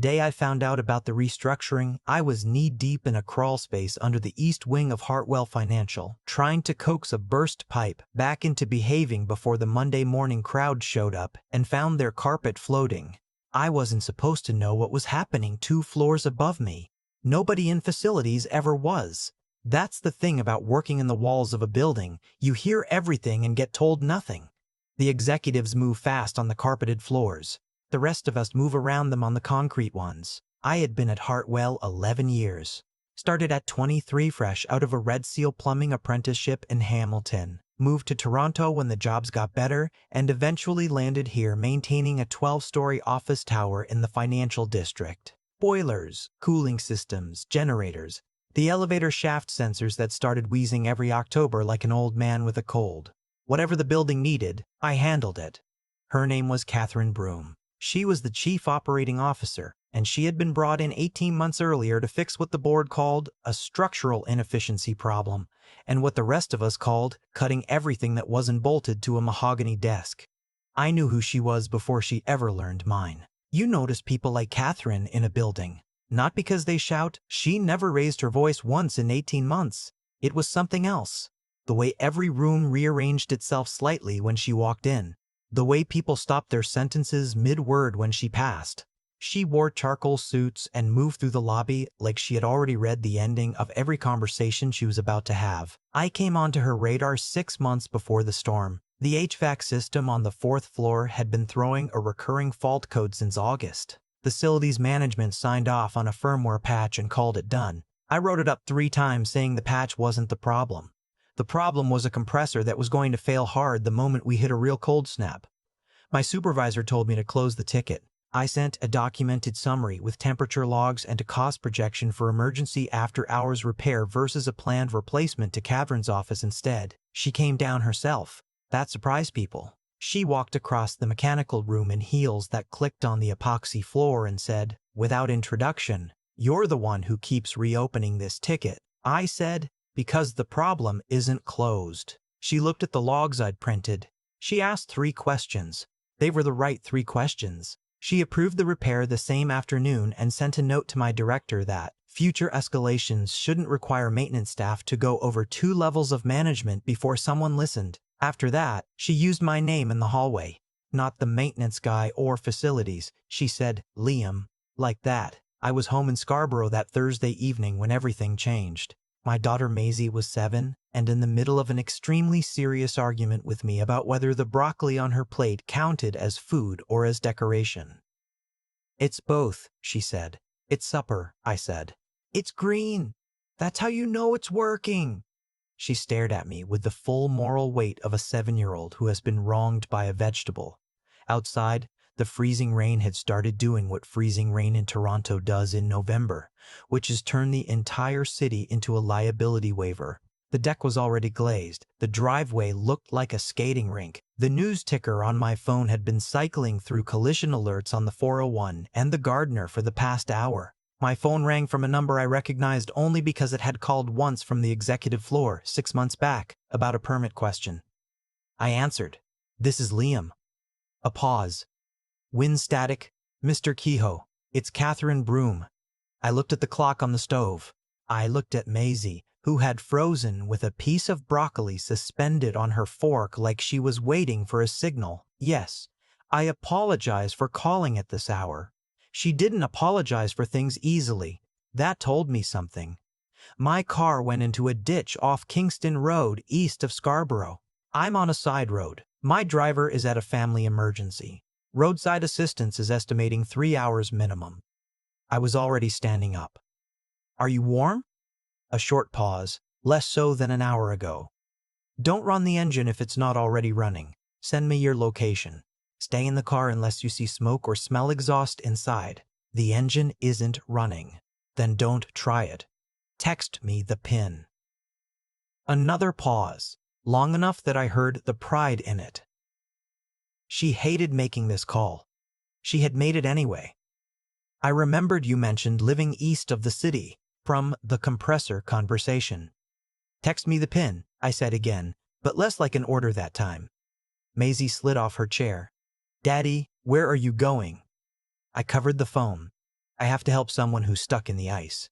The day I found out about the restructuring, I was knee-deep in a crawl space under the east wing of Hartwell Financial, trying to coax a burst pipe back into behaving before the Monday morning crowd showed up and found their carpet floating. I wasn't supposed to know what was happening 2 floors above me. Nobody in facilities ever was. That's the thing about working in the walls of a building. You hear everything and get told nothing. The executives move fast on the carpeted floors. The rest of us move around them on the concrete ones. I had been at Hartwell 11 years. Started at 23 fresh out of a Red Seal plumbing apprenticeship in Hamilton. Moved to Toronto when the jobs got better and eventually landed here maintaining a 12-story office tower in the financial district. Boilers, cooling systems, generators. The elevator shaft sensors that started wheezing every October like an old man with a cold. Whatever the building needed, I handled it. Her name was Katherine Broome. She was the chief operating officer, and she had been brought in 18 months earlier to fix what the board called a structural inefficiency problem, and what the rest of us called cutting everything that wasn't bolted to a mahogany desk. I knew who she was before she ever learned mine. You notice people like Katherine in a building. Not because they shout. She never raised her voice once in 18 months. It was something else. The way every room rearranged itself slightly when she walked in. The way people stopped their sentences mid-word when she passed. She wore charcoal suits and moved through the lobby like she had already read the ending of every conversation she was about to have. I came onto her radar 6 months before the storm. The HVAC system on the 4th floor had been throwing a recurring fault code since August. Facilities management signed off on a firmware patch and called it done. I wrote it up 3 times saying the patch wasn't the problem. The problem was a compressor that was going to fail hard the moment we hit a real cold snap. My supervisor told me to close the ticket. I sent a documented summary with temperature logs and a cost projection for emergency after-hours repair versus a planned replacement to Katherine's office instead. She came down herself. That surprised people. She walked across the mechanical room in heels that clicked on the epoxy floor and said, without introduction, "You're the one who keeps reopening this ticket." I said, "Because the problem isn't closed." She looked at the logs I'd printed. She asked 3 questions. They were the right 3 questions. She approved the repair the same afternoon and sent a note to my director that future escalations shouldn't require maintenance staff to go over 2 levels of management before someone listened. After that, she used my name in the hallway. Not the maintenance guy or facilities. She said, "Liam." Like that. I was home in Scarborough that Thursday evening when everything changed. My daughter Maisie was 7 and in the middle of an extremely serious argument with me about whether the broccoli on her plate counted as food or as decoration. "It's both," she said. "It's supper," I said. "It's green. That's how you know it's working." She stared at me with the full moral weight of a 7-year-old who has been wronged by a vegetable. Outside, the freezing rain had started doing what freezing rain in Toronto does in November, which is turn the entire city into a liability waiver. The deck was already glazed. The driveway looked like a skating rink. The news ticker on my phone had been cycling through collision alerts on the 401 and the Gardner for the past hour. My phone rang from a number I recognized only because it had called once from the executive floor 6 months back about a permit question. I answered. "This is Liam." A pause. "Wind static, Mr. Kehoe. It's Katherine Broome." I looked at the clock on the stove. I looked at Maisie, who had frozen with a piece of broccoli suspended on her fork like she was waiting for a signal. Yes, I apologize for calling at this hour. She didn't apologize for things easily. That told me something. My car went into a ditch off Kingston Road east of Scarborough. I'm on a side road. My driver is at a family emergency. Roadside assistance is estimating 3 hours minimum. I was already standing up. "Are you warm?" A short pause. "Less so than an hour ago." "Don't run the engine if it's not already running. Send me your location. Stay in the car unless you see smoke or smell exhaust inside. The engine isn't running. Then don't try it. Text me the PIN." Another pause, long enough that I heard the pride in it. She hated making this call. She had made it anyway. "I remembered you mentioned living east of the city," from the compressor conversation. "Text me the PIN," I said again, but less like an order that time. Maisie slid off her chair. "Daddy, where are you going?" I covered the phone. I have to help someone who's stuck in the ice.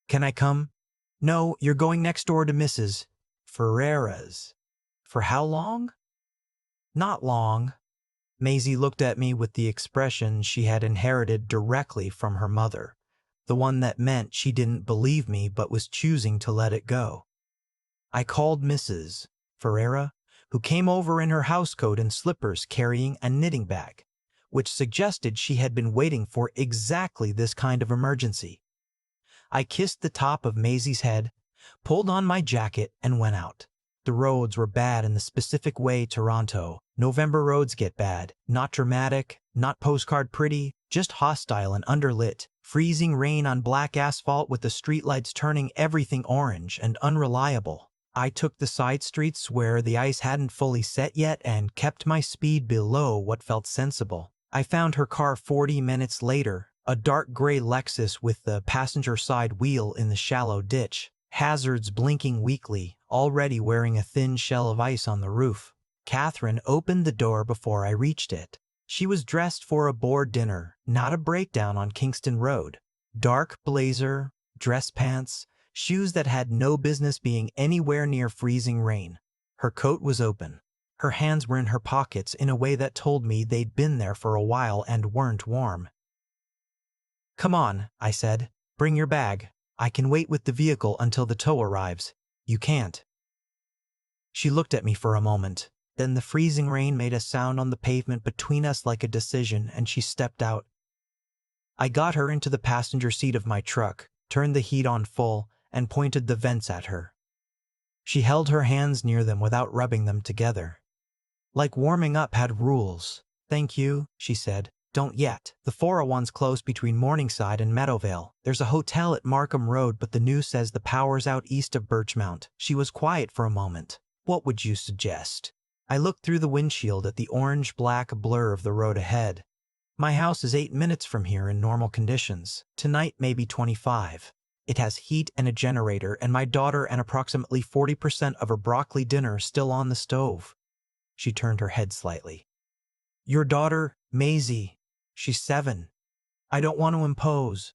Can I come? No, you're going next door to Mrs. Ferreira's. For how long? Not long. Maisie looked at me with the expression she had inherited directly from her mother, the one that meant she didn't believe me but was choosing to let it go. I called Mrs. Ferreira, who came over in her housecoat and slippers carrying a knitting bag, which suggested she had been waiting for exactly this kind of emergency. I kissed the top of Maisie's head, pulled on my jacket, and went out. The roads were bad in the specific way Toronto. November roads get bad. Not dramatic, not postcard pretty, just hostile and underlit. Freezing rain on black asphalt with the streetlights turning everything orange and unreliable. I took the side streets where the ice hadn't fully set yet and kept my speed below what felt sensible. I found her car 40 minutes later, a dark gray Lexus with the passenger side wheel in the shallow ditch, hazards blinking weakly, already wearing a thin shell of ice on the roof. Katherine opened the door before I reached it. She was dressed for a board dinner, not a breakdown on Kingston Road. Dark blazer, dress pants, shoes that had no business being anywhere near freezing rain. Her coat was open. Her hands were in her pockets in a way that told me they'd been there for a while and weren't warm. Come on, I said. Bring your bag. I can wait with the vehicle until the tow arrives. You can't. She looked at me for a moment. Then the freezing rain made a sound on the pavement between us like a decision, and she stepped out. I got her into the passenger seat of my truck, turned the heat on full, and pointed the vents at her. She held her hands near them without rubbing them together. Like warming up had rules. Thank you, she said. Don't yet. The 401's closed between Morningside and Meadowvale. There's a hotel at Markham Road, but the news says the power's out east of Birchmount. She was quiet for a moment. What would you suggest? I looked through the windshield at the orange-black blur of the road ahead. My house is 8 minutes from here in normal conditions. Tonight, maybe 25. It has heat and a generator, and my daughter and approximately 40% of her broccoli dinner still on the stove. She turned her head slightly. Your daughter, Maisie. She's 7. I don't want to impose.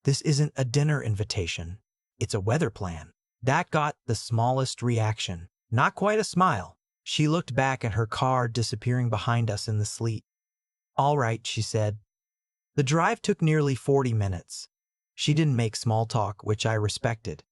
This isn't a dinner invitation. It's a weather plan. That got the smallest reaction. Not quite a smile. She looked back at her car disappearing behind us in the sleet. All right, she said. The drive took nearly 40 minutes. She didn't make small talk, which I respected.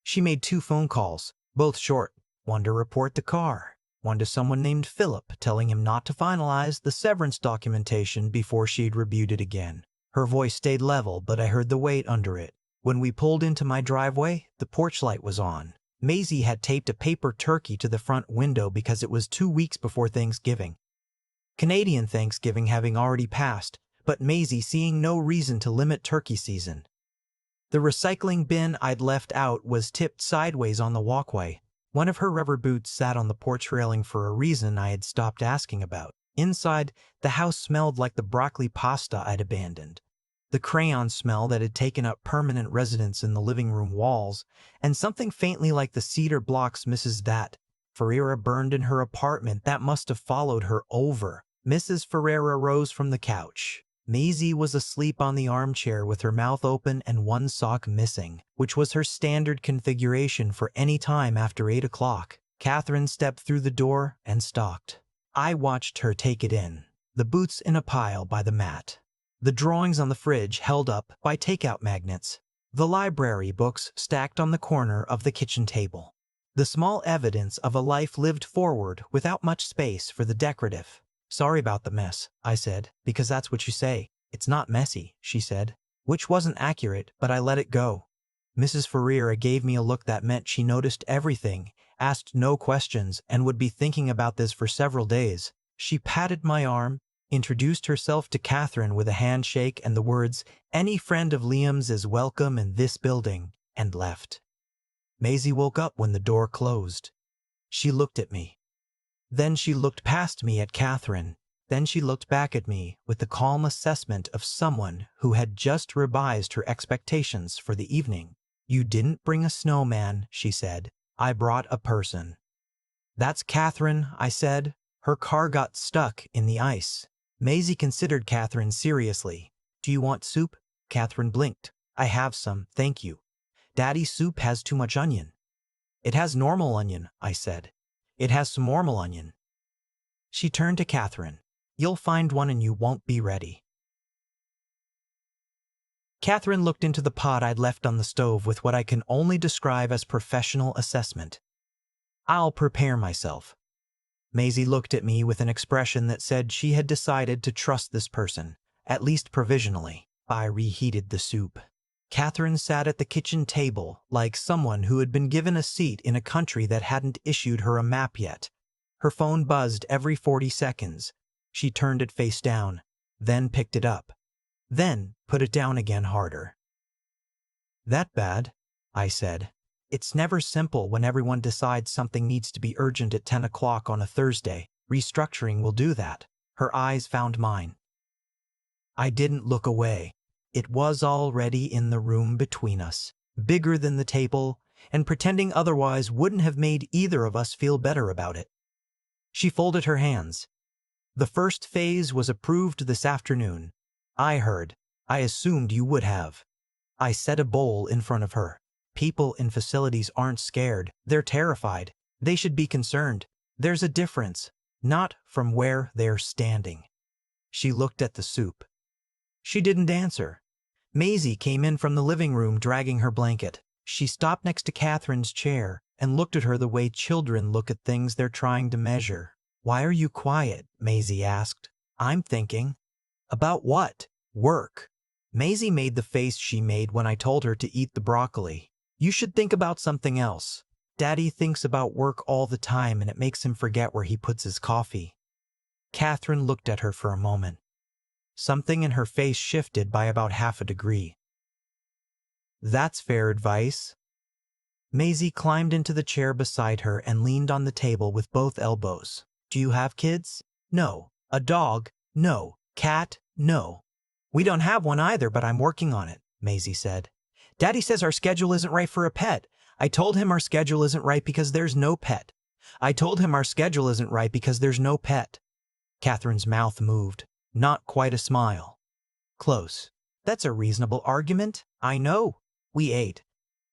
She made 2 phone calls, both short. One to report the car. One to someone named Philip, telling him not to finalize the severance documentation before she'd reviewed it again. Her voice stayed level, but I heard the weight under it. When we pulled into my driveway, the porch light was on. Maisie had taped a paper turkey to the front window because it was 2 weeks before Thanksgiving. Canadian Thanksgiving having already passed, but Maisie seeing no reason to limit turkey season. The recycling bin I'd left out was tipped sideways on the walkway. One of her rubber boots sat on the porch railing for a reason I had stopped asking about. Inside, the house smelled like the broccoli pasta I'd abandoned. The crayon smell that had taken up permanent residence in the living room walls, and something faintly like the cedar blocks Mrs. Ferreira burned in her apartment that must have followed her over. Mrs. Ferreira rose from the couch. Maisie was asleep on the armchair with her mouth open and one sock missing, which was her standard configuration for any time after 8 o'clock. Katherine stepped through the door and stalked. I watched her take it in, the boots in a pile by the mat, the drawings on the fridge held up by takeout magnets, the library books stacked on the corner of the kitchen table. The small evidence of a life lived forward without much space for the decorative. Sorry about the mess, I said, because that's what you say. It's not messy, she said, which wasn't accurate, but I let it go. Mrs. Ferreira gave me a look that meant she noticed everything, asked no questions, and would be thinking about this for several days. She patted my arm, introduced herself to Katherine with a handshake and the words, "Any friend of Liam's is welcome in this building," and left. Maisie woke up when the door closed. She looked at me. Then she looked past me at Katherine. Then she looked back at me with the calm assessment of someone who had just revised her expectations for the evening. You didn't bring a snowman, she said. I brought a person. That's Katherine, I said. Her car got stuck in the ice. Maisie considered Katherine seriously. Do you want soup? Katherine blinked. I have some, thank you. Daddy's soup has too much onion. It has normal onion, I said. It has some normal onion. She turned to Katherine. You'll find one and you won't be ready. Katherine looked into the pot I'd left on the stove with what I can only describe as professional assessment. I'll prepare myself. Maisie looked at me with an expression that said she had decided to trust this person, at least provisionally. I reheated the soup. Katherine sat at the kitchen table like someone who had been given a seat in a country that hadn't issued her a map yet. Her phone buzzed every 40 seconds. She turned it face down, then picked it up, then put it down again harder. That bad? I said. It's never simple when everyone decides something needs to be urgent at 10 o'clock on a Thursday. Restructuring will do that. Her eyes found mine. I didn't look away. It was already in the room between us, bigger than the table, and pretending otherwise wouldn't have made either of us feel better about it. She folded her hands. The first phase was approved this afternoon. I heard. I assumed you would have. I set a bowl in front of her. People in facilities aren't scared. They're terrified. They should be concerned. There's a difference, not from where they're standing. She looked at the soup. She didn't answer. Maisie came in from the living room dragging her blanket. She stopped next to Katherine's chair and looked at her the way children look at things they're trying to measure. Why are you quiet? Maisie asked. I'm thinking. About what? Work. Maisie made the face she made when I told her to eat the broccoli. You should think about something else. Daddy thinks about work all the time and it makes him forget where he puts his coffee. Katherine looked at her for a moment. Something in her face shifted by about half a degree. That's fair advice. Maisie climbed into the chair beside her and leaned on the table with both elbows. Do you have kids? No. A dog? No. Cat? No. We don't have one either, but I'm working on it, Maisie said. Daddy says our schedule isn't right for a pet. I told him our schedule isn't right because there's no pet. I told him our schedule isn't right because there's no pet. Katherine's mouth moved. Not quite a smile. Close. That's a reasonable argument. I know. We ate.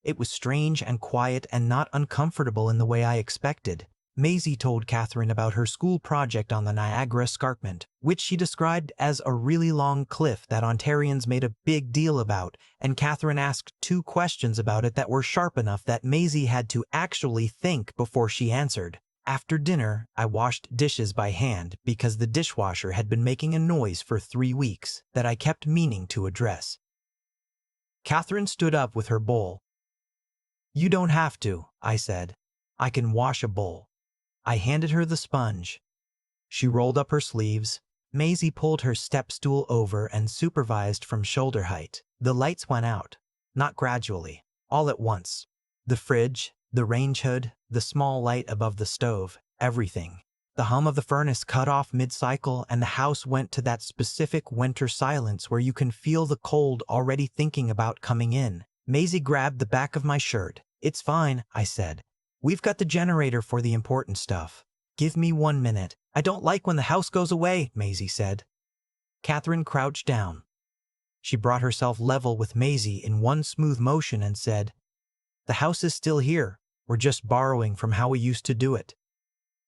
It was strange and quiet and not uncomfortable in the way I expected. Maisie told Katherine about her school project on the Niagara Escarpment, which she described as a really long cliff that Ontarians made a big deal about, and Katherine asked 2 questions about it that were sharp enough that Maisie had to actually think before she answered. After dinner, I washed dishes by hand because the dishwasher had been making a noise for 3 weeks that I kept meaning to address. Katherine stood up with her bowl. You don't have to, I said. I can wash a bowl. I handed her the sponge. She rolled up her sleeves. Maisie pulled her step stool over and supervised from shoulder height. The lights went out, not gradually, all at once. The fridge, the range hood, the small light above the stove, everything. The hum of the furnace cut off mid-cycle and the house went to that specific winter silence where you can feel the cold already thinking about coming in. Maisie grabbed the back of my shirt. It's fine, I said. We've got the generator for the important stuff. Give me 1 minute. I don't like when the house goes away, Maisie said. Katherine crouched down. She brought herself level with Maisie in one smooth motion and said, The house is still here. We're just borrowing from how we used to do it.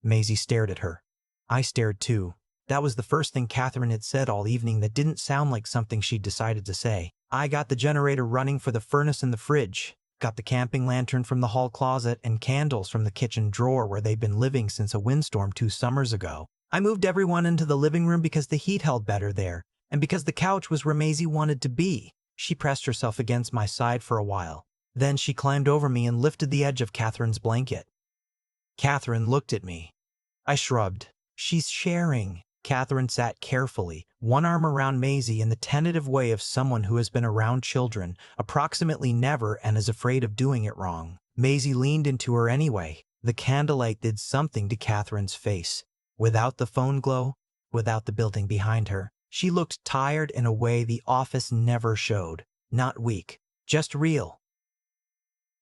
Maisie stared at her. I stared too. That was the first thing Katherine had said all evening that didn't sound like something she'd decided to say. I got the generator running for the furnace and the fridge. Got the camping lantern from the hall closet and candles from the kitchen drawer where they'd been living since a windstorm 2 summers ago. I moved everyone into the living room because the heat held better there, and because the couch was where Maisie wanted to be. She pressed herself against my side for a while. Then she climbed over me and lifted the edge of Katherine's blanket. Katherine looked at me. I shrugged. She's sharing. Katherine sat carefully, one arm around Maisie in the tentative way of someone who has been around children, approximately never and is afraid of doing it wrong. Maisie leaned into her anyway. The candlelight did something to Katherine's face. Without the phone glow, without the building behind her, she looked tired in a way the office never showed. Not weak, just real.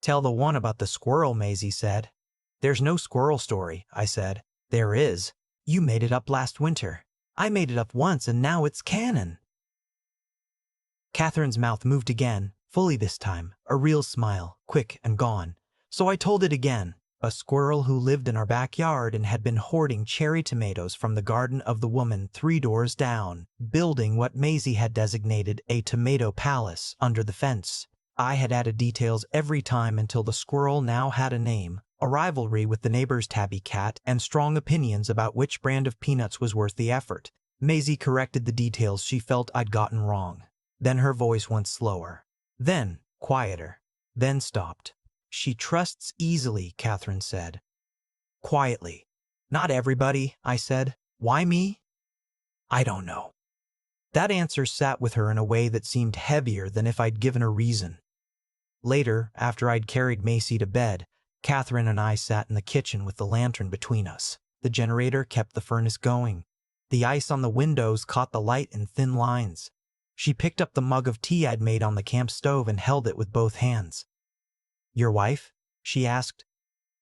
Tell the one about the squirrel, Maisie said. There's no squirrel story, I said. There is. You made it up last winter. I made it up once and now it's canon. Catherine's mouth moved again, fully this time, a real smile, quick and gone. So I told it again. A squirrel who lived in our backyard and had been hoarding cherry tomatoes from the garden of the woman 3 doors down, building what Maisie had designated a tomato palace under the fence. I had added details every time until the squirrel now had a name, a rivalry with the neighbor's tabby cat, and strong opinions about which brand of peanuts was worth the effort. Maisie corrected the details she felt I'd gotten wrong. Then her voice went slower. Then quieter. Then stopped. She trusts easily, Katherine said. Quietly. Not everybody, I said. Why me? I don't know. That answer sat with her in a way that seemed heavier than if I'd given her reason. Later, after I'd carried Maisie to bed, Katherine and I sat in the kitchen with the lantern between us. The generator kept the furnace going. The ice on the windows caught the light in thin lines. She picked up the mug of tea I'd made on the camp stove and held it with both hands. Your wife? She asked.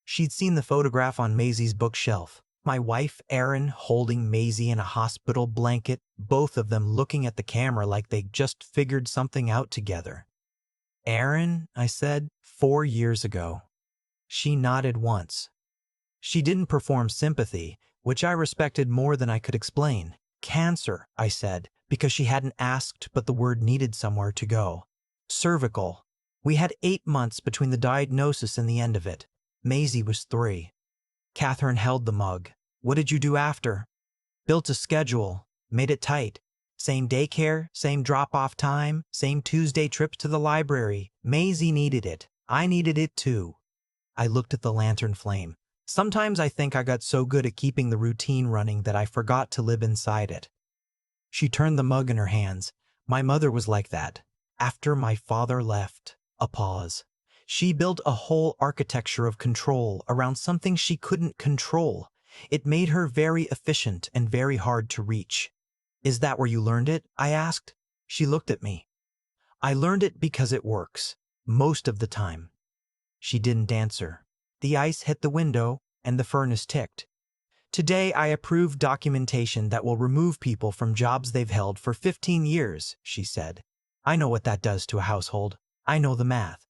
She'd seen the photograph on Maisie's bookshelf. My wife, Erin, holding Maisie in a hospital blanket, both of them looking at the camera like they'd just figured something out together. Erin, I said, 4 years ago. She nodded once. She didn't perform sympathy, which I respected more than I could explain. Cancer, I said, because she hadn't asked but the word needed somewhere to go. Cervical. We had 8 months between the diagnosis and the end of it. Maisie was 3. Katherine held the mug. What did you do after? Built a schedule. Made it tight. Same daycare, same drop-off time, same Tuesday trips to the library. Maisie needed it. I needed it too. I looked at the lantern flame. Sometimes I think I got so good at keeping the routine running that I forgot to live inside it. She turned the mug in her hands. My mother was like that. After my father left. A pause. She built a whole architecture of control around something she couldn't control. It made her very efficient and very hard to reach. Is that where you learned it? I asked. She looked at me. I learned it because it works. Most of the time. She didn't answer. The ice hit the window and the furnace ticked. Today I approve documentation that will remove people from jobs they've held for 15 years, she said. I know what that does to a household. I know the math.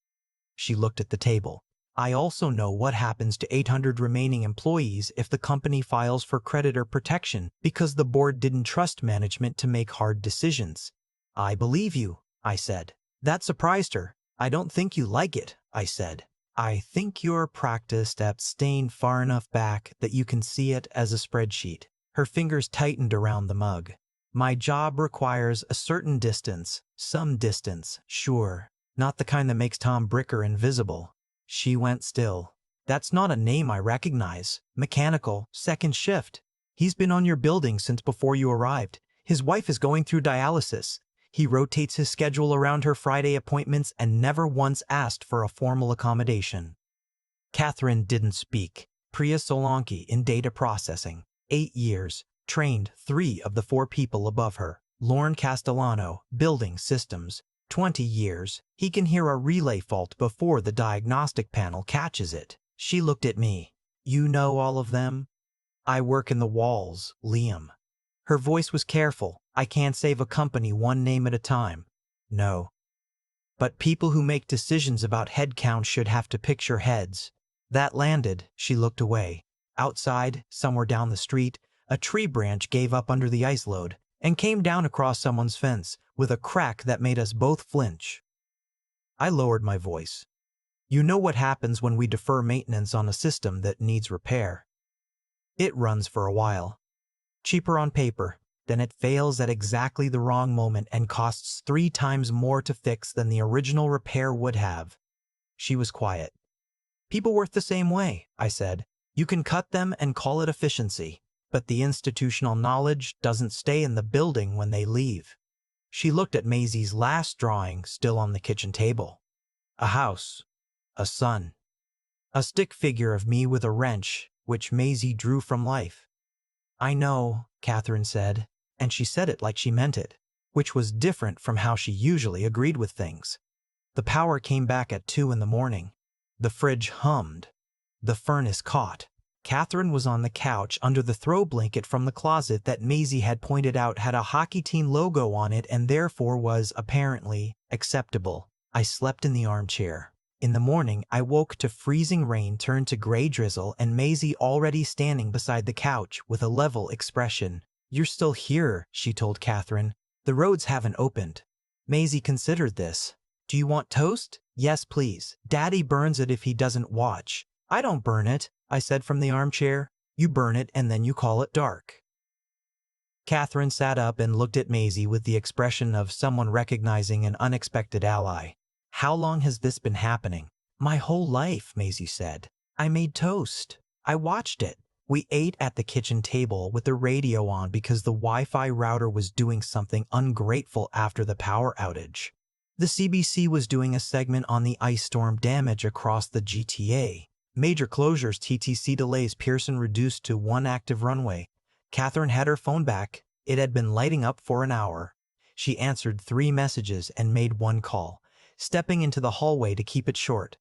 She looked at the table. I also know what happens to 800 remaining employees if the company files for creditor protection because the board didn't trust management to make hard decisions. I believe you, I said. That surprised her. I don't think you like it, I said. I think you're practiced at staying far enough back that you can see it as a spreadsheet. Her fingers tightened around the mug. My job requires a certain distance, some distance, sure. Not the kind that makes Tom Bricker invisible. She went still. That's not a name I recognize. Mechanical, second shift. He's been on your building since before you arrived. His wife is going through dialysis. He rotates his schedule around her Friday appointments and never once asked for a formal accommodation. Katherine didn't speak. Priya Solanki in data processing. 8 years. Trained 3 of the 4 people above her. Lorne Castellano, building systems. 20 years. He can hear a relay fault before the diagnostic panel catches it. She looked at me. You know all of them? I work in the walls, Liam. Her voice was careful. I can't save a company one name at a time. No. But people who make decisions about headcount should have to picture heads. That landed. She looked away. Outside, somewhere down the street, a tree branch gave up under the ice load and came down across someone's fence with a crack that made us both flinch. I lowered my voice. You know what happens when we defer maintenance on a system that needs repair. It runs for a while. Cheaper on paper, then it fails at exactly the wrong moment and costs 3 times more to fix than the original repair would have. She was quiet. People work the same way, I said. You can cut them and call it efficiency, but the institutional knowledge doesn't stay in the building when they leave. She looked at Maisie's last drawing still on the kitchen table. A house. A sun. A stick figure of me with a wrench, which Maisie drew from life. I know, Katherine said, and she said it like she meant it, which was different from how she usually agreed with things. The power came back at 2 in the morning. The fridge hummed. The furnace caught. Katherine was on the couch under the throw blanket from the closet that Maisie had pointed out had a hockey team logo on it and therefore was, apparently, acceptable. I slept in the armchair. In the morning, I woke to freezing rain turned to gray drizzle and Maisie already standing beside the couch with a level expression. "You're still here," she told Katherine. "The roads haven't opened." Maisie considered this. "Do you want toast?" "Yes, please. Daddy burns it if he doesn't watch." "I don't burn it," I said from the armchair. "You burn it and then you call it dark." Katherine sat up and looked at Maisie with the expression of someone recognizing an unexpected ally. "How long has this been happening?" "My whole life," Maisie said. "I made toast. I watched it. We ate at the kitchen table with the radio on because the Wi-Fi router was doing something ungrateful after the power outage. The CBC was doing a segment on the ice storm damage across the GTA. Major closures, TTC delays, Pearson reduced to one active runway. Katherine had her phone back. It had been lighting up for an hour. She answered 3 messages and made 1 call, stepping into the hallway to keep it short.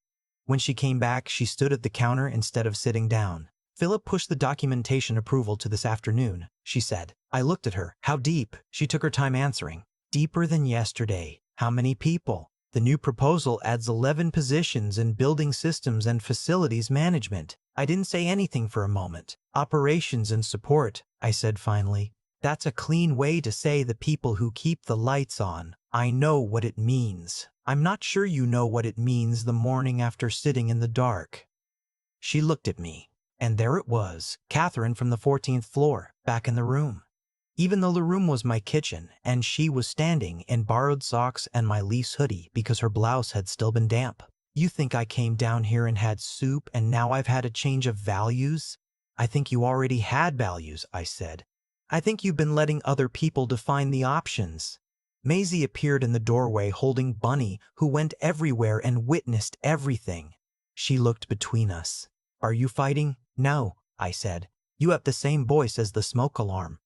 When she came back, she stood at the counter instead of sitting down. "Philip pushed the documentation approval to this afternoon," she said. I looked at her. "How deep?" She took her time answering. "Deeper than yesterday." "How many people?" "The new proposal adds 11 positions in building systems and facilities management." I didn't say anything for a moment. "Operations and support," I said finally. "That's a clean way to say the people who keep the lights on." "I know what it means." "I'm not sure you know what it means the morning after sitting in the dark." She looked at me. And there it was, Katherine from the 14th floor, back in the room. Even though the room was my kitchen, and she was standing in borrowed socks and my Leafs hoodie because her blouse had still been damp. "You think I came down here and had soup and now I've had a change of values?" "I think you already had values," I said. "I think you've been letting other people define the options." Maisie appeared in the doorway holding Bunny, who went everywhere and witnessed everything. She looked between us. "Are you fighting?" "No," I said. "You have the same voice as the smoke alarm."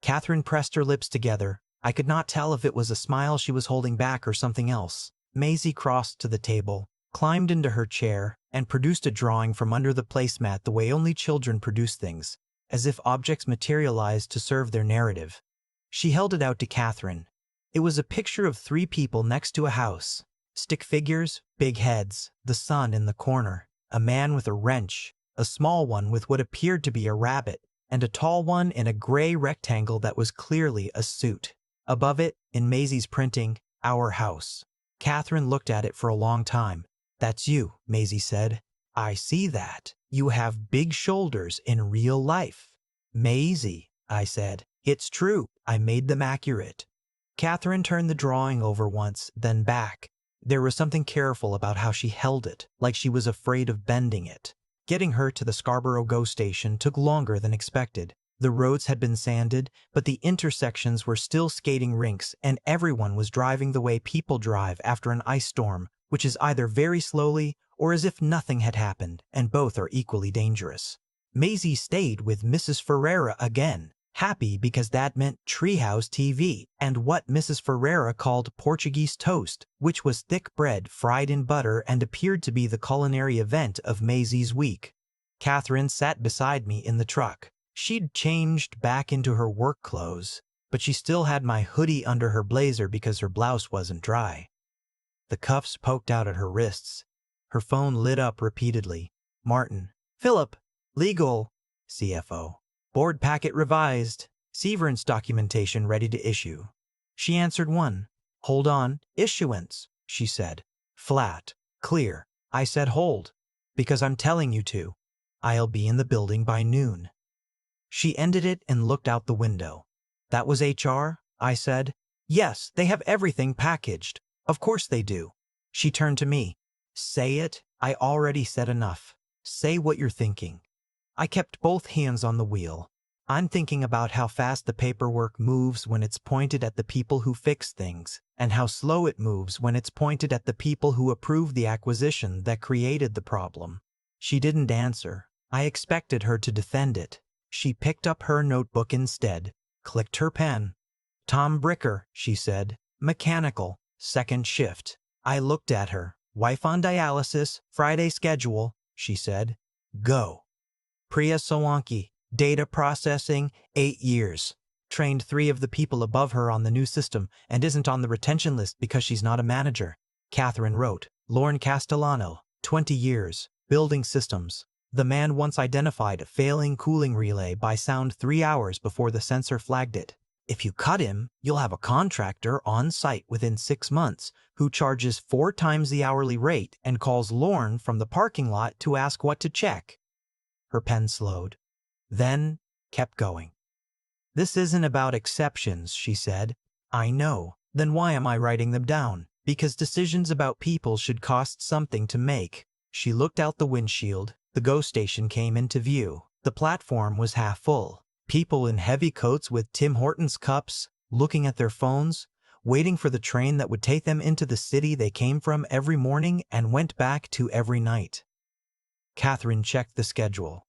Katherine pressed her lips together. I could not tell if it was a smile she was holding back or something else. Maisie crossed to the table, climbed into her chair, and produced a drawing from under the placemat the way only children produce things, as if objects materialized to serve their narrative. She held it out to Katherine. It was a picture of 3 people next to a house. Stick figures, big heads, the sun in the corner, a man with a wrench, a small one with what appeared to be a rabbit, and a tall one in a gray rectangle that was clearly a suit. Above it, in Maisie's printing, "Our house." Katherine looked at it for a long time. "That's you," Maisie said. "I see that. You have big shoulders in real life." "Maisie," I said. "It's true. I made them accurate." Katherine turned the drawing over once, then back. There was something careful about how she held it, like she was afraid of bending it. Getting her to the Scarborough GO station took longer than expected. The roads had been sanded, but the intersections were still skating rinks, and everyone was driving the way people drive after an ice storm, which is either very slowly or as if nothing had happened, and both are equally dangerous. Maisie stayed with Mrs. Ferreira again, happy because that meant Treehouse TV and what Mrs. Ferreira called Portuguese toast, which was thick bread fried in butter and appeared to be the culinary event of Maisie's week. Katherine sat beside me in the truck. She'd changed back into her work clothes, but she still had my hoodie under her blazer because her blouse wasn't dry. The cuffs poked out at her wrists. Her phone lit up repeatedly. "Martin." "Philip." "Legal." "CFO." "Board packet revised. Severance documentation ready to issue." She answered one. "Hold on. Issuance," she said. Flat. Clear. I said hold. "Because I'm telling you to. I'll be in the building by noon." She ended it and looked out the window. "That was HR?" I said. "Yes, they have everything packaged. Of course they do." She turned to me. "Say it." "I already said enough. Say what you're thinking." I kept both hands on the wheel. "I'm thinking about how fast the paperwork moves when it's pointed at the people who fix things, and how slow it moves when it's pointed at the people who approve the acquisition that created the problem." She didn't answer. I expected her to defend it. She picked up her notebook instead, clicked her pen. "Tom Bricker," she said. "Mechanical, second shift." I looked at her. "Wife on dialysis, Friday schedule," she said. "Go." Priya Solanki, data processing, 8 years. Trained 3 of the people above her on the new system and isn't on the retention list because she's not a manager. Katherine wrote. Lauren Castellano, 20 years. Building systems. The man once identified a failing cooling relay by sound 3 hours before the sensor flagged it. If you cut him, you'll have a contractor on site within 6 months who charges 4 times the hourly rate and calls Lauren from the parking lot to ask what to check. Her pen slowed, then kept going. This isn't about exceptions, she said. I know. Then why am I writing them down? Because decisions about people should cost something to make. She looked out the windshield. The GO station came into view. The platform was half full. People in heavy coats with Tim Hortons cups, looking at their phones, waiting for the train that would take them into the city they came from every morning and went back to every night. Katherine checked the schedule.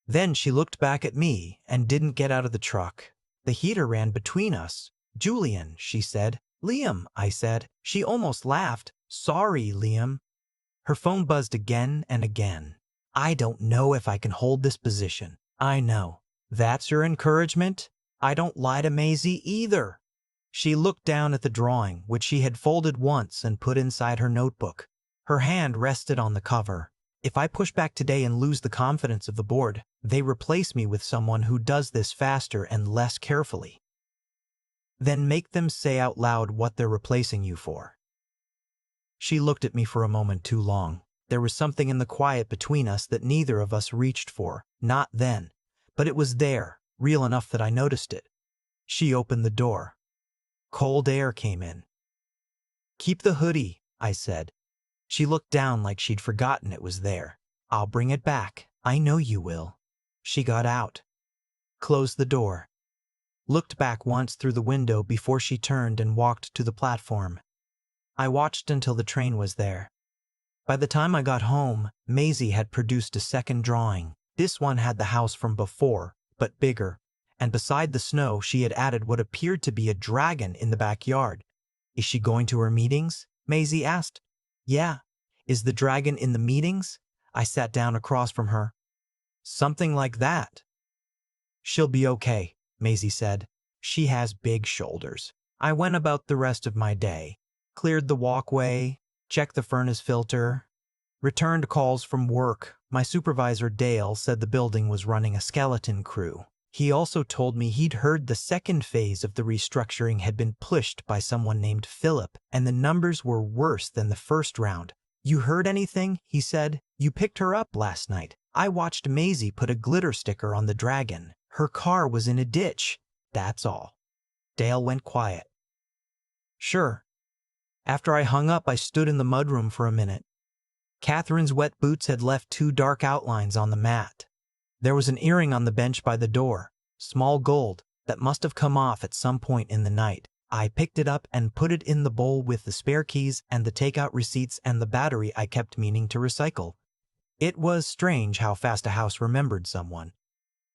Then she looked back at me and didn't get out of the truck. The heater ran between us. Julian, she said. Liam, I said. She almost laughed. Sorry, Liam. Her phone buzzed again and again. I don't know if I can hold this position. I know. That's your encouragement? I don't lie to Maisie either. She looked down at the drawing, which she had folded once and put inside her notebook. Her hand rested on the cover. If I push back today and lose the confidence of the board, they replace me with someone who does this faster and less carefully. Then make them say out loud what they're replacing you for. She looked at me for a moment too long. There was something in the quiet between us that neither of us reached for, not then. But it was there, real enough that I noticed it. She opened the door. Cold air came in. Keep the hoodie, I said. She looked down like she'd forgotten it was there. I'll bring it back. I know you will. She got out. Closed the door. Looked back once through the window before she turned and walked to the platform. I watched until the train was there. By the time I got home, Maisie had produced a second drawing. This one had the house from before, but bigger, and beside the snow she had added what appeared to be a dragon in the backyard. Is she going to her meetings? Maisie asked. Yeah. Is the dragon in the meetings? I sat down across from her. Something like that. She'll be okay, Maisie said. She has big shoulders. I went about the rest of my day. Cleared the walkway, checked the furnace filter, returned calls from work. My supervisor, Dale, said the building was running a skeleton crew. He also told me he'd heard the second phase of the restructuring had been pushed by someone named Philip, and the numbers were worse than the first round. You heard anything? He said. You picked her up last night. I watched Maisie put a glitter sticker on the dragon. Her car was in a ditch. That's all. Dale went quiet. Sure. After I hung up, I stood in the mudroom for a minute. Katherine's wet boots had left 2 dark outlines on the mat. There was an earring on the bench by the door, small gold, that must have come off at some point in the night. I picked it up and put it in the bowl with the spare keys and the takeout receipts and the battery I kept meaning to recycle. It was strange how fast a house remembered someone.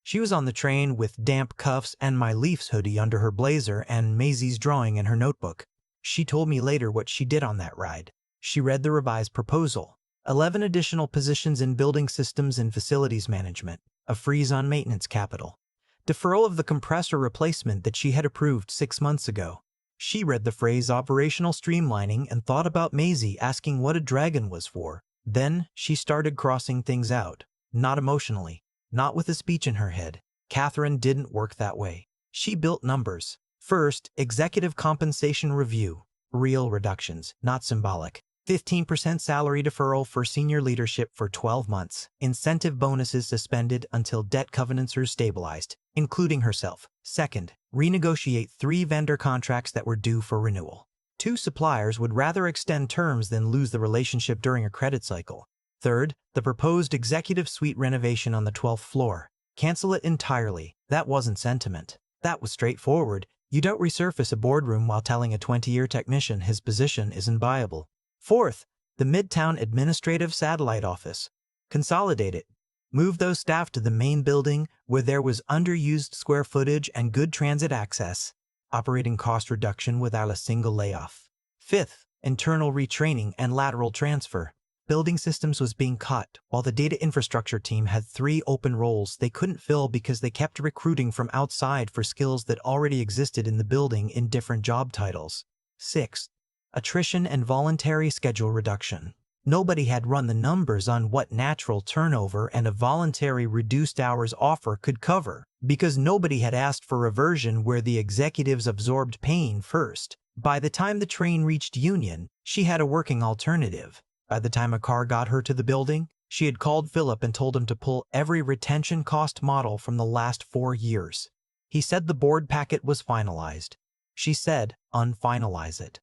She was on the train with damp cuffs and my Leafs hoodie under her blazer and Maisie's drawing in her notebook. She told me later what she did on that ride. She read the revised proposal. 11 additional positions in building systems and facilities management, a freeze on maintenance capital, deferral of the compressor replacement that she had approved 6 months ago. She read the phrase operational streamlining and thought about Maisie asking what a dragon was for. Then she started crossing things out, not emotionally, not with a speech in her head. Katherine didn't work that way. She built numbers. First, executive compensation review, real reductions, not symbolic. 15% salary deferral for senior leadership for 12 months. Incentive bonuses suspended until debt covenants are stabilized, including herself. Second, renegotiate 3 vendor contracts that were due for renewal. 2 suppliers would rather extend terms than lose the relationship during a credit cycle. Third, the proposed executive suite renovation on the 12th floor. Cancel it entirely. That wasn't sentiment. That was straightforward. You don't resurface a boardroom while telling a 20-year technician his position isn't viable. Fourth, the Midtown Administrative Satellite Office. Consolidate it. Move those staff to the main building where there was underused square footage and good transit access. Operating cost reduction without a single layoff. Fifth, internal retraining and lateral transfer. Building systems was being cut, while the data infrastructure team had 3 open roles they couldn't fill because they kept recruiting from outside for skills that already existed in the building in different job titles. 6. Attrition and voluntary schedule reduction. Nobody had run the numbers on what natural turnover and a voluntary reduced hours offer could cover, because nobody had asked for reversion where the executives absorbed pain first. By the time the train reached Union, she had a working alternative. By the time a car got her to the building, she had called Philip and told him to pull every retention cost model from the last 4 years. He said the board packet was finalized. She said, unfinalize it.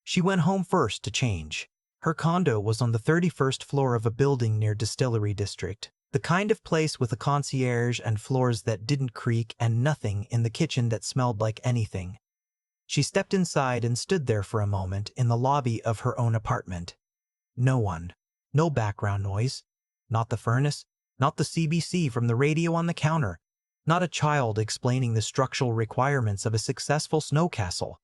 She went home first to change. Her condo was on the 31st floor of a building near Distillery District, the kind of place with a concierge and floors that didn't creak and nothing in the kitchen that smelled like anything. She stepped inside and stood there for a moment in the lobby of her own apartment. No one. No background noise. Not the furnace. Not the CBC from the radio on the counter. Not a child explaining the structural requirements of a successful snow castle.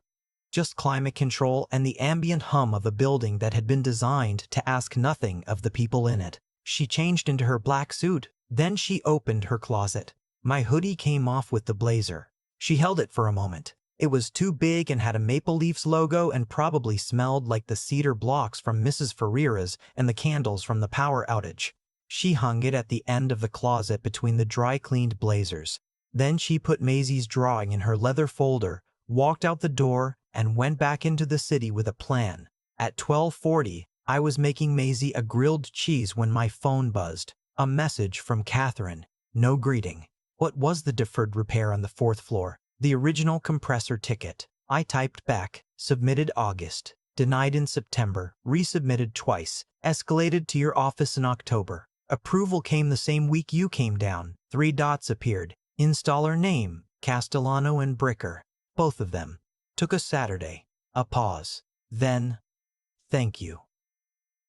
Just climate control and the ambient hum of a building that had been designed to ask nothing of the people in it. She changed into her black suit. Then she opened her closet. My hoodie came off with the blazer. She held it for a moment. It was too big and had a Maple Leafs logo and probably smelled like the cedar blocks from Mrs. Ferreira's and the candles from the power outage. She hung it at the end of the closet between the dry-cleaned blazers. Then she put Maisie's drawing in her leather folder, walked out the door, and went back into the city with a plan. At 12:40, I was making Maisie a grilled cheese when my phone buzzed. A message from Katherine. No greeting. What was the deferred repair on the 4th floor? The original compressor ticket. I typed back, submitted August, denied in September, resubmitted twice, escalated to your office in October. Approval came the same week you came down. 3 dots appeared. Installer name, Castellano and Bricker. Both of them. Took a Saturday. A pause. Then, thank you.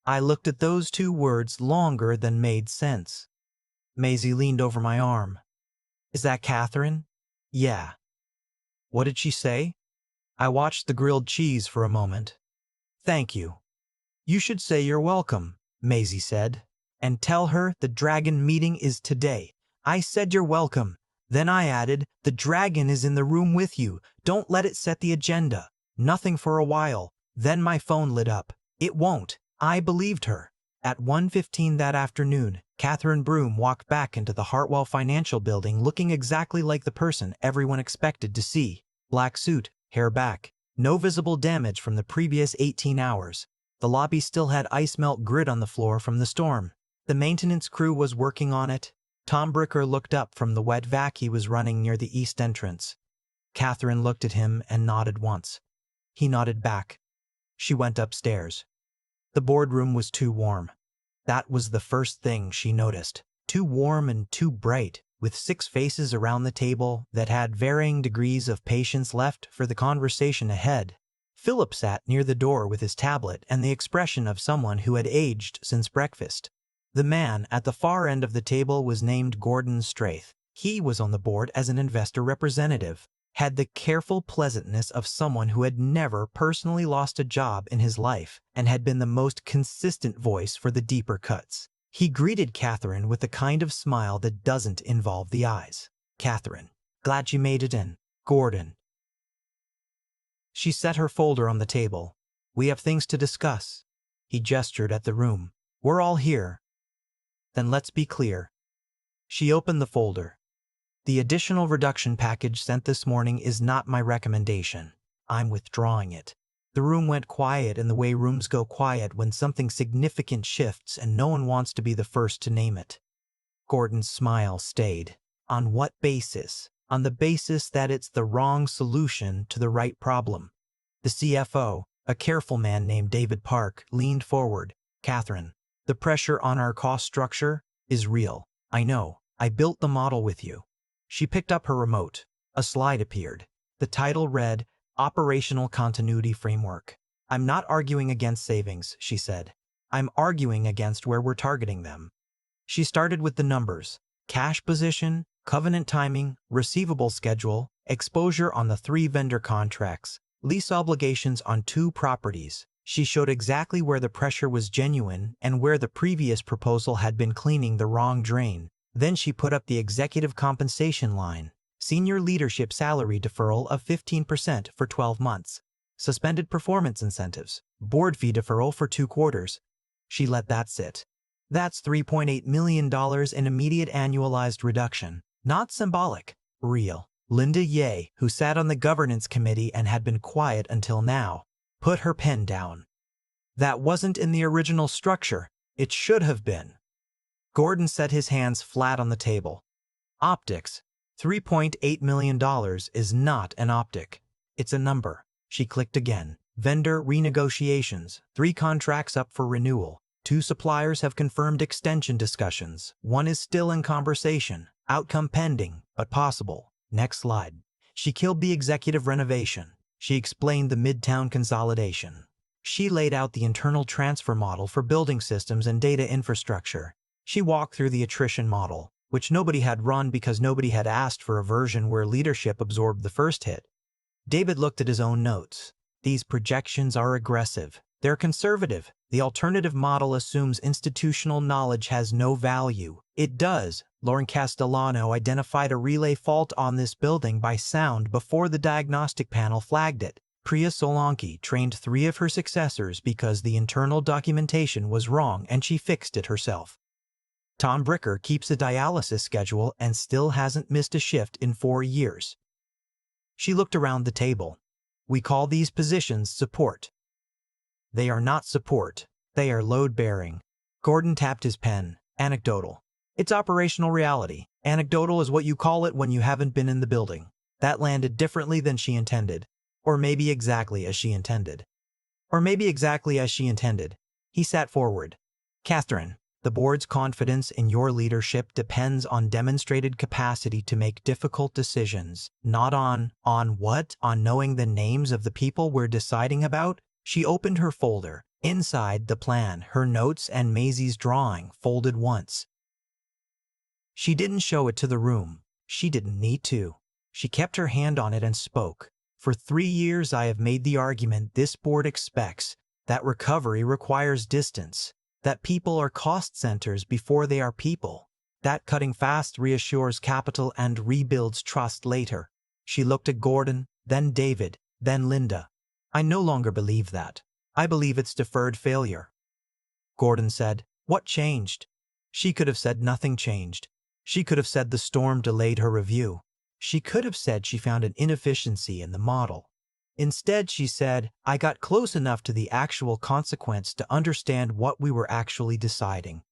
I looked at those 2 words longer than made sense. Maisie leaned over my arm. Is that Katherine? Yeah. What did she say? I watched the grilled cheese for a moment. Thank you. You should say you're welcome, Maisie said. And tell her the dragon meeting is today. I said you're welcome. Then I added, the dragon is in the room with you. Don't let it set the agenda. Nothing for a while. Then my phone lit up. It won't. I believed her. At 1:15 that afternoon, Katherine Broome walked back into the Hartwell Financial Building looking exactly like the person everyone expected to see. Black suit, hair back. No visible damage from the previous 18 hours. The lobby still had ice melt grit on the floor from the storm. The maintenance crew was working on it. Tom Bricker looked up from the wet vac he was running near the east entrance. Katherine looked at him and nodded once. He nodded back. She went upstairs. The boardroom was too warm. That was the first thing she noticed. Too warm and too bright, with 6 faces around the table that had varying degrees of patience left for the conversation ahead. Philip sat near the door with his tablet and the expression of someone who had aged since breakfast. The man at the far end of the table was named Gordon Straith. He was on the board as an investor representative, had the careful pleasantness of someone who had never personally lost a job in his life and had been the most consistent voice for the deeper cuts. He greeted Katherine with the kind of smile that doesn't involve the eyes. Katherine, glad you made it in. Gordon. She set her folder on the table. We have things to discuss. He gestured at the room. We're all here. Then let's be clear. She opened the folder. The additional reduction package sent this morning is not my recommendation. I'm withdrawing it. The room went quiet in the way rooms go quiet when something significant shifts and no one wants to be the first to name it. Gordon's smile stayed. On what basis? On the basis that it's the wrong solution to the right problem. The CFO, a careful man named David Park, leaned forward. Katherine, the pressure on our cost structure is real. I know. I built the model with you. She picked up her remote. A slide appeared. The title read, Operational Continuity Framework. I'm not arguing against savings, she said. I'm arguing against where we're targeting them. She started with the numbers. Cash position, covenant timing, receivable schedule, exposure on the 3 vendor contracts, lease obligations on 2 properties. She showed exactly where the pressure was genuine and where the previous proposal had been cleaning the wrong drain. Then she put up the executive compensation line. Senior leadership salary deferral of 15% for 12 months. Suspended performance incentives. Board fee deferral for 2 quarters. She let that sit. That's $3.8 million in immediate annualized reduction. Not symbolic. Real. Linda Ye, who sat on the governance committee and had been quiet until now, put her pen down. That wasn't in the original structure. It should have been. Gordon set his hands flat on the table. Optics. $3.8 million is not an optic. It's a number. She clicked again. Vendor renegotiations. 3 contracts up for renewal. 2 suppliers have confirmed extension discussions. 1 is still in conversation. Outcome pending, but possible. Next slide. She killed the executive renovation. She explained the Midtown consolidation. She laid out the internal transfer model for building systems and data infrastructure. She walked through the attrition model, which nobody had run because nobody had asked for a version where leadership absorbed the first hit. David looked at his own notes. These projections are aggressive. They're conservative. The alternative model assumes institutional knowledge has no value. It does. Lauren Castellano identified a relay fault on this building by sound before the diagnostic panel flagged it. Priya Solanki trained 3 of her successors because the internal documentation was wrong and she fixed it herself. Tom Bricker keeps a dialysis schedule and still hasn't missed a shift in 4 years. She looked around the table. We call these positions support. They are not support. They are load-bearing. Gordon tapped his pen. Anecdotal. It's operational reality. Anecdotal is what you call it when you haven't been in the building. That landed differently than she intended. Or maybe exactly as she intended. He sat forward. Katherine, the board's confidence in your leadership depends on demonstrated capacity to make difficult decisions, not on what? On knowing the names of the people we're deciding about? She opened her folder. Inside the plan, her notes and Maisie's drawing folded once. She didn't show it to the room. She didn't need to. She kept her hand on it and spoke. For 3 years I have made the argument this board expects that recovery requires distance, that people are cost centers before they are people, that cutting fast reassures capital and rebuilds trust later. She looked at Gordon, then David, then Linda. I no longer believe that. I believe it's deferred failure. Gordon said, What changed? She could have said nothing changed. She could have said the storm delayed her review. She could have said she found an inefficiency in the model. Instead, she said, I got close enough to the actual consequence to understand what we were actually deciding.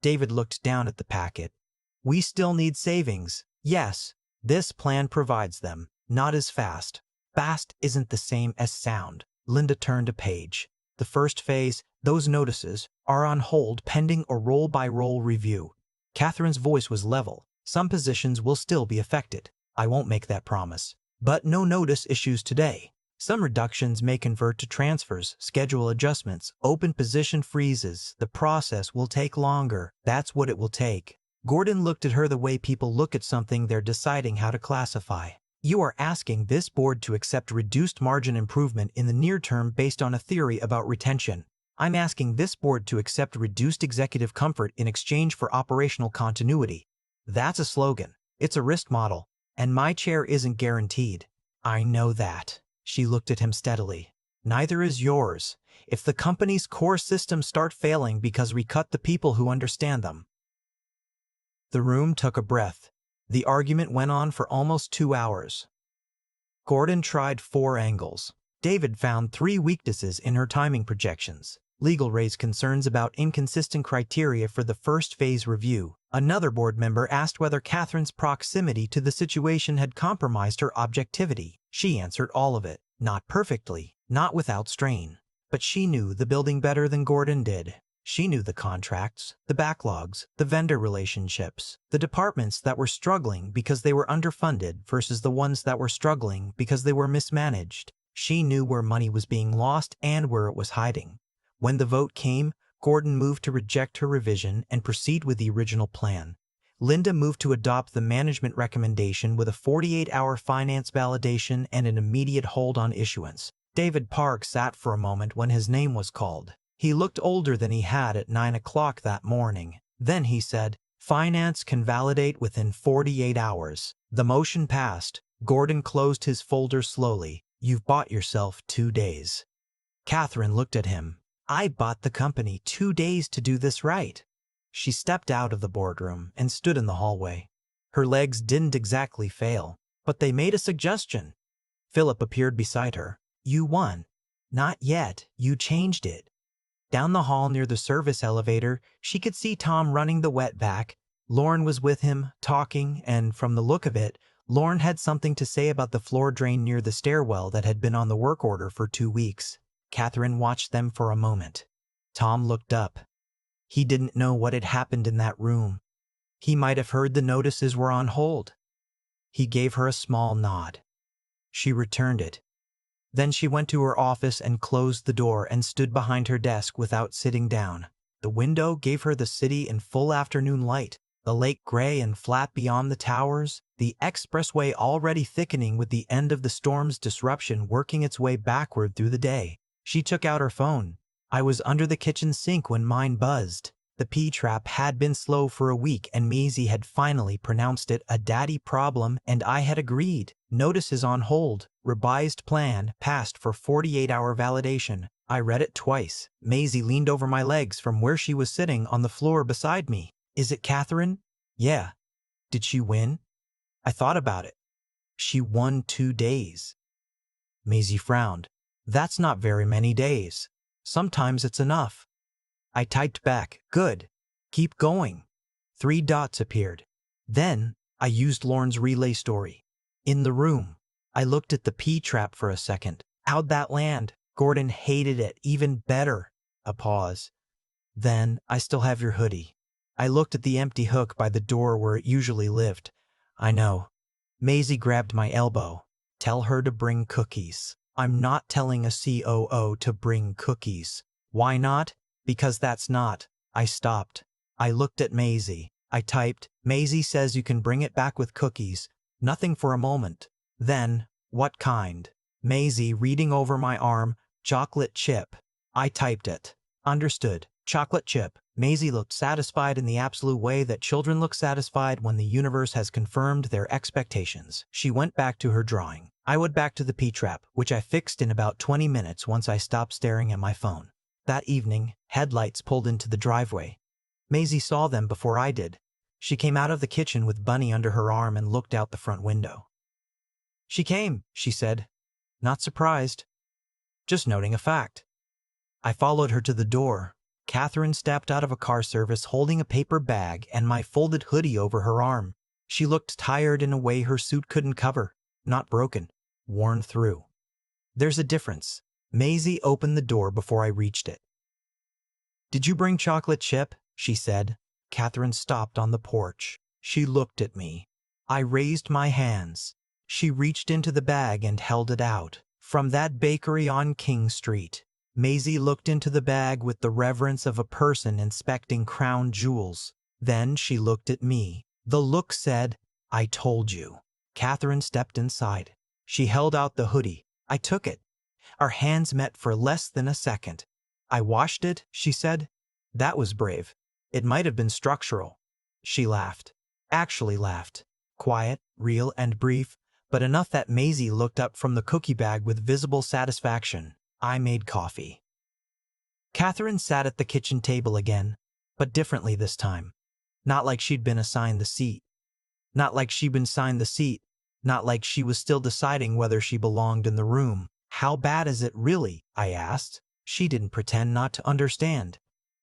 David looked down at the packet. We still need savings. Yes, this plan provides them, not as fast. Fast isn't the same as sound. Linda turned a page. The first phase, those notices, are on hold pending a roll-by-roll review. Katherine's voice was level. Some positions will still be affected. I won't make that promise. But no notice issues today. Some reductions may convert to transfers, schedule adjustments, open position freezes. The process will take longer. That's what it will take. Gordon looked at her the way people look at something they're deciding how to classify. You are asking this board to accept reduced margin improvement in the near term based on a theory about retention. I'm asking this board to accept reduced executive comfort in exchange for operational continuity. That's a slogan. It's a risk model. And my chair isn't guaranteed. I know that. She looked at him steadily. Neither is yours. If the company's core systems start failing because we cut the people who understand them. The room took a breath. The argument went on for almost 2 hours. Gordon tried 4 angles. David found 3 weaknesses in her timing projections. Legal raised concerns about inconsistent criteria for the first phase review. Another board member asked whether Katherine's proximity to the situation had compromised her objectivity. She answered all of it. Not perfectly, not without strain. But she knew the building better than Gordon did. She knew the contracts, the backlogs, the vendor relationships, the departments that were struggling because they were underfunded versus the ones that were struggling because they were mismanaged. She knew where money was being lost and where it was hiding. When the vote came, Gordon moved to reject her revision and proceed with the original plan. Linda moved to adopt the management recommendation with a 48-hour finance validation and an immediate hold on issuance. David Park sat for a moment when his name was called. He looked older than he had at 9 o'clock that morning. Then he said, "Finance can validate within 48 hours. The motion passed. Gordon closed his folder slowly. You've bought yourself 2 days. Katherine looked at him. I bought the company 2 days to do this right. She stepped out of the boardroom and stood in the hallway. Her legs didn't exactly fail, but they made a suggestion. Philip appeared beside her. You won. Not yet. You changed it. Down the hall near the service elevator, she could see Tom running the wetback. Lauren was with him, talking, and from the look of it, Lauren had something to say about the floor drain near the stairwell that had been on the work order for 2 weeks. Katherine watched them for a moment. Tom looked up. He didn't know what had happened in that room. He might have heard the notices were on hold. He gave her a small nod. She returned it. Then she went to her office and closed the door and stood behind her desk without sitting down. The window gave her the city in full afternoon light, the lake gray and flat beyond the towers, the expressway already thickening with the end of the storm's disruption working its way backward through the day. She took out her phone. I was under the kitchen sink when mine buzzed. The P-trap had been slow for a week and Maisie had finally pronounced it a daddy problem and I had agreed. Notices on hold. Revised plan passed for 48-hour validation. I read it twice. Maisie leaned over my legs from where she was sitting on the floor beside me. Is it Katherine? Yeah. Did she win? I thought about it. She won 2 days. Maisie frowned. That's not very many days. Sometimes it's enough. I typed back, good. Keep going. 3 dots appeared. Then I used Lauren's relay story. In the room. I looked at the P-trap for a second. How'd that land? Gordon hated it even better. A pause. Then, I still have your hoodie. I looked at the empty hook by the door where it usually lived. I know. Maisie grabbed my elbow. Tell her to bring cookies. I'm not telling a COO to bring cookies. Why not? Because that's not. I stopped. I looked at Maisie. I typed, Maisie says you can bring it back with cookies. Nothing for a moment. Then, what kind? Maisie reading over my arm, chocolate chip. I typed it. Understood. Chocolate chip. Maisie looked satisfied in the absolute way that children look satisfied when the universe has confirmed their expectations. She went back to her drawing. I went back to the P-trap, which I fixed in about 20 minutes once I stopped staring at my phone. That evening, headlights pulled into the driveway. Maisie saw them before I did. She came out of the kitchen with Bunny under her arm and looked out the front window. She came, she said. Not surprised. Just noting a fact. I followed her to the door. Katherine stepped out of a car service holding a paper bag and my folded hoodie over her arm. She looked tired in a way her suit couldn't cover. Not broken. Worn through. There's a difference. Maisie opened the door before I reached it. Did you bring chocolate chip? She said. Katherine stopped on the porch. She looked at me. I raised my hands. She reached into the bag and held it out. From that bakery on King Street. Maisie looked into the bag with the reverence of a person inspecting crown jewels. Then she looked at me. The look said, I told you. Katherine stepped inside. She held out the hoodie. I took it. Our hands met for less than a second. I washed it, she said. That was brave. It might have been structural. She laughed. Actually laughed. Quiet, real, and brief, but enough that Maisie looked up from the cookie bag with visible satisfaction. I made coffee. Katherine sat at the kitchen table again, but differently this time. Not like she'd been assigned the seat. Not like she'd been assigned the seat. Not like she was still deciding whether she belonged in the room. How bad is it really? I asked. She didn't pretend not to understand.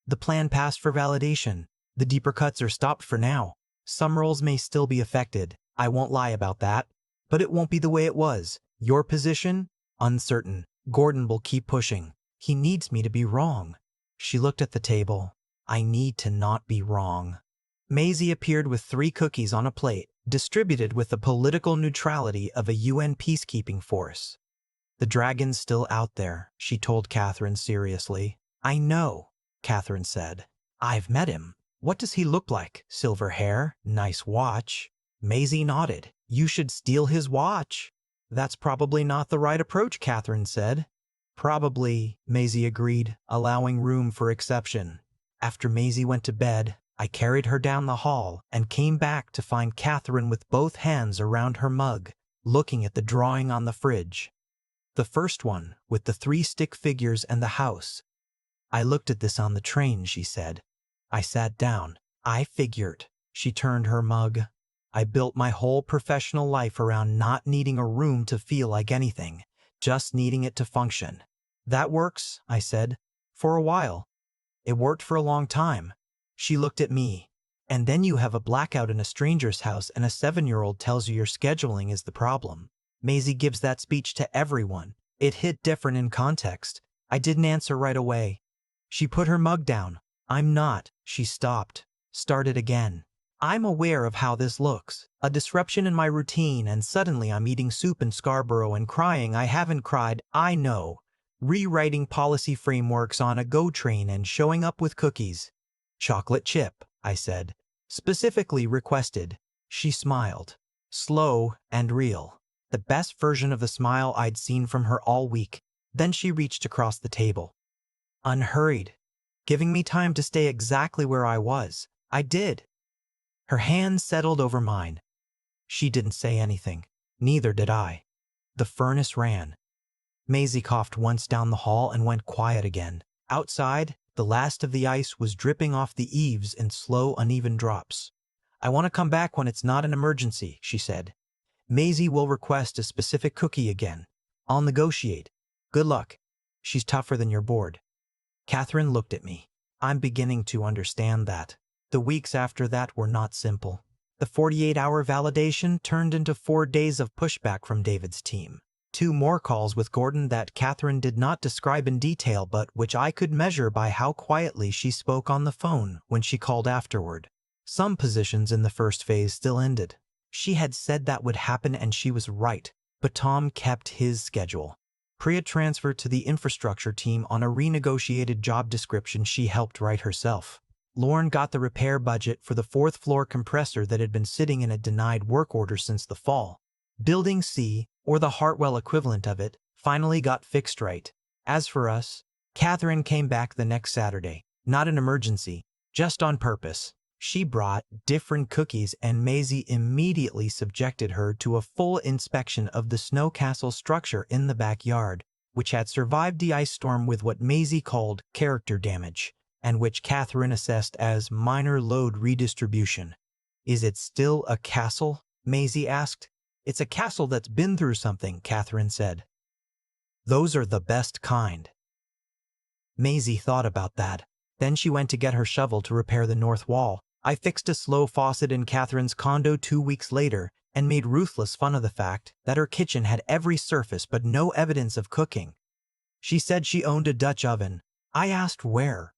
The plan passed for validation. The deeper cuts are stopped for now. Some roles may still be affected. I won't lie about that. But it won't be the way it was. Your position? Uncertain. Gordon will keep pushing. He needs me to be wrong. She looked at the table. I need to not be wrong. Maisie appeared with 3 cookies on a plate, distributed with the political neutrality of a UN peacekeeping force. The dragon's still out there, she told Katherine seriously. I know, Katherine said. I've met him. What does he look like? Silver hair, nice watch. Maisie nodded. You should steal his watch. That's probably not the right approach, Katherine said. Probably, Maisie agreed, allowing room for exception. After Maisie went to bed, I carried her down the hall and came back to find Katherine with both hands around her mug, looking at the drawing on the fridge. The first one, with the 3 stick figures and the house. "I looked at this on the train," she said. I sat down. "I figured." She turned her mug. "I built my whole professional life around not needing a room to feel like anything, just needing it to function." "That works," I said. "For a while. It worked for a long time." She looked at me. "And then you have a blackout in a stranger's house and a 7-year-old tells you your scheduling is the problem." Maisie gives that speech to everyone. It hit different in context. I didn't answer right away. She put her mug down. "I'm not." She stopped. Started again. "I'm aware of how this looks. A disruption in my routine, and suddenly I'm eating soup in Scarborough and crying I haven't cried. I know. Rewriting policy frameworks on a GO train and showing up with cookies." "Chocolate chip," I said. "Specifically requested." She smiled. Slow and real. The best version of the smile I'd seen from her all week. Then she reached across the table. Unhurried. Giving me time to stay exactly where I was. I did. Her hand settled over mine. She didn't say anything. Neither did I. The furnace ran. Maisie coughed once down the hall and went quiet again. Outside, the last of the ice was dripping off the eaves in slow, uneven drops. "I want to come back when it's not an emergency," she said. "Maisie will request a specific cookie again. I'll negotiate. Good luck. She's tougher than your board." Katherine looked at me. I'm beginning to understand that. The weeks after that were not simple. The 48-hour validation turned into 4 days of pushback from David's team. 2 more calls with Gordon that Katherine did not describe in detail, but which I could measure by how quietly she spoke on the phone when she called afterward. Some positions in the first phase still ended. She had said that would happen and she was right, but Tom kept his schedule. Priya transferred to the infrastructure team on a renegotiated job description she helped write herself. Lauren got the repair budget for the 4th floor compressor that had been sitting in a denied work order since the fall. Building C, or the Hartwell equivalent of it, finally got fixed right. As for us, Katherine came back the next Saturday. Not an emergency, just on purpose. She brought different cookies and Maisie immediately subjected her to a full inspection of the snow castle structure in the backyard, which had survived the ice storm with what Maisie called character damage, and which Katherine assessed as minor load redistribution. "Is it still a castle?" Maisie asked. "It's a castle that's been through something," Katherine said. "Those are the best kind." Maisie thought about that. Then she went to get her shovel to repair the north wall. I fixed a slow faucet in Katherine's condo 2 weeks later and made ruthless fun of the fact that her kitchen had every surface but no evidence of cooking. She said she owned a Dutch oven. I asked where.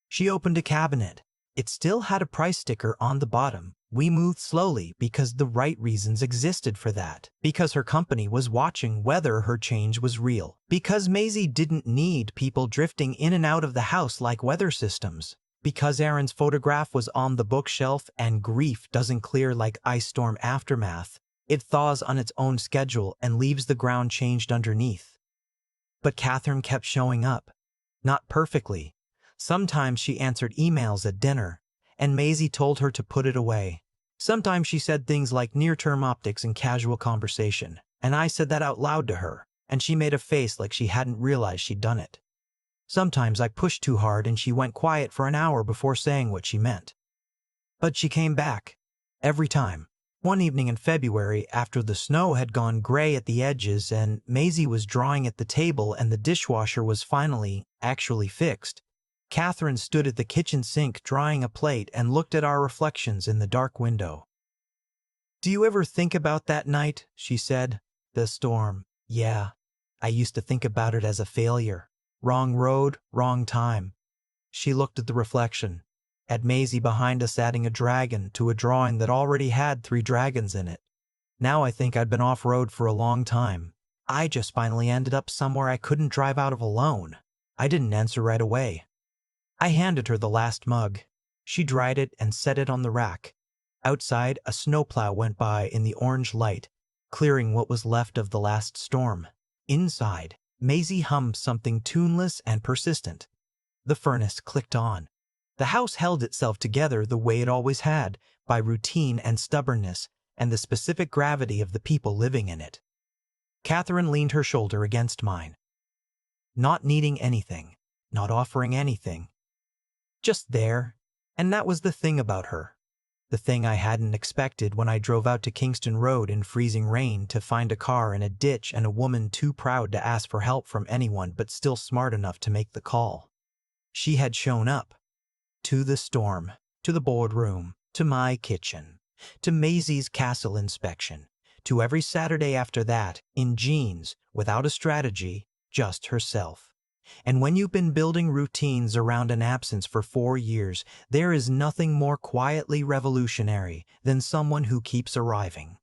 She opened a cabinet. It still had a price sticker on the bottom. We moved slowly because the right reasons existed for that. Because her company was watching whether her change was real. Because Maisie didn't need people drifting in and out of the house like weather systems. Because Aaron's photograph was on the bookshelf and grief doesn't clear like ice storm aftermath. It thaws on its own schedule and leaves the ground changed underneath. But Katherine kept showing up. Not perfectly. Sometimes she answered emails at dinner, and Maisie told her to put it away. Sometimes she said things like near-term optics in casual conversation, and I said that out loud to her, and she made a face like she hadn't realized she'd done it. Sometimes I pushed too hard and she went quiet for an hour before saying what she meant. But she came back. Every time. One evening in February, after the snow had gone gray at the edges and Maisie was drawing at the table and the dishwasher was finally, actually fixed, Katherine stood at the kitchen sink drying a plate and looked at our reflections in the dark window. "Do you ever think about that night?" she said. "The storm." "Yeah. I used to think about it as a failure. Wrong road, wrong time." She looked at the reflection. At Maisie behind us adding a dragon to a drawing that already had 3 dragons in it. Now I think I'd been off-road for a long time. I just finally ended up somewhere I couldn't drive out of alone. I didn't answer right away. I handed her the last mug. She dried it and set it on the rack. Outside, a snowplow went by in the orange light, clearing what was left of the last storm. Inside, Maisie hummed something tuneless and persistent. The furnace clicked on. The house held itself together the way it always had, by routine and stubbornness, and the specific gravity of the people living in it. Katherine leaned her shoulder against mine. Not needing anything, not offering anything. Just there, and that was the thing about her. The thing I hadn't expected when I drove out to Kingston Road in freezing rain to find a car in a ditch and a woman too proud to ask for help from anyone but still smart enough to make the call. She had shown up. To the storm, to the boardroom, to my kitchen, to Maisie's castle inspection, to every Saturday after that, in jeans, without a strategy, just herself. And when you've been building routines around an absence for 4 years, there is nothing more quietly revolutionary than someone who keeps arriving.